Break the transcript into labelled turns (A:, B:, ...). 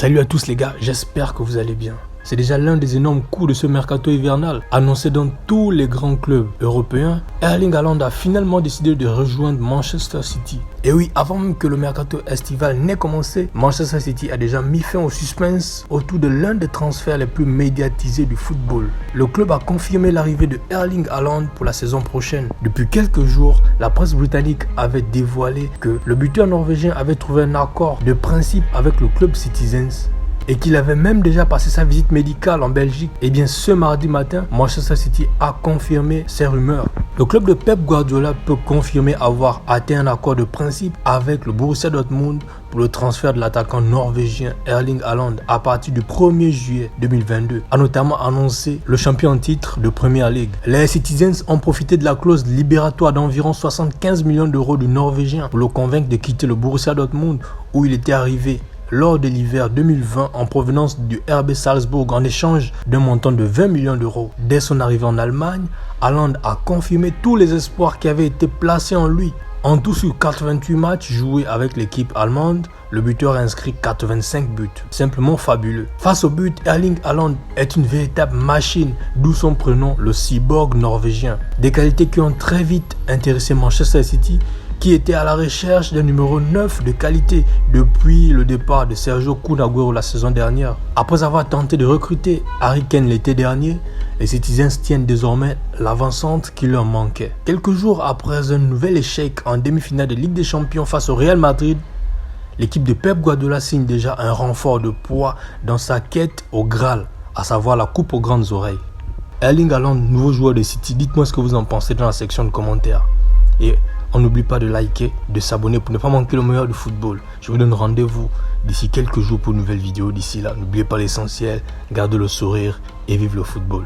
A: Salut à tous les gars, j'espère que vous allez bien. C'est déjà l'un des énormes coups de ce mercato hivernal. Annoncé dans tous les grands clubs européens, Erling Haaland a finalement décidé de rejoindre Manchester City. Et oui, avant même que le mercato estival n'ait commencé, Manchester City a déjà mis fin au suspense autour de l'un des transferts les plus médiatisés du football. Le club a confirmé l'arrivée de Erling Haaland pour la saison prochaine. Depuis quelques jours, la presse britannique avait dévoilé que le buteur norvégien avait trouvé un accord de principe avec le club Citizens et qu'il avait même déjà passé sa visite médicale en Belgique. Et bien ce mardi matin, Manchester City a confirmé ces rumeurs. Le club de Pep Guardiola peut confirmer avoir atteint un accord de principe avec le Borussia Dortmund pour le transfert de l'attaquant norvégien Erling Haaland à partir du 1er juillet 2022, a notamment annoncé le champion en titre de Premier League. Les Citizens ont profité de la clause libératoire d'environ 75 millions d'euros du Norvégien pour le convaincre de quitter le Borussia Dortmund où il était arrivé lors de l'hiver 2020 en provenance du RB Salzbourg en échange d'un montant de 20 millions d'euros. Dès son arrivée en Allemagne, Haaland a confirmé tous les espoirs qui avaient été placés en lui. En tout, sur 88 matchs joués avec l'équipe allemande, le buteur a inscrit 85 buts. Simplement fabuleux. Face au but, Erling Haaland est une véritable machine, d'où son prénom, le cyborg norvégien. Des qualités qui ont très vite intéressé Manchester City, qui était à la recherche d'un numéro 9 de qualité depuis le départ de Sergio Kun Aguero la saison dernière. Après avoir tenté de recruter Harry Kane l'été dernier, les Citizens tiennent désormais l'avant-centre qui leur manquait. Quelques jours après un nouvel échec en demi-finale de Ligue des Champions face au Real Madrid, l'équipe de Pep Guardiola signe déjà un renfort de poids dans sa quête au Graal, à savoir la coupe aux grandes oreilles. Erling Haaland, nouveau joueur de City, dites-moi ce que vous en pensez dans la section de commentaires. Et on n'oublie pas de liker, de s'abonner pour ne pas manquer le meilleur du football. Je vous donne rendez-vous d'ici quelques jours pour une nouvelle vidéo. D'ici là, n'oubliez pas l'essentiel, gardez le sourire et vive le football.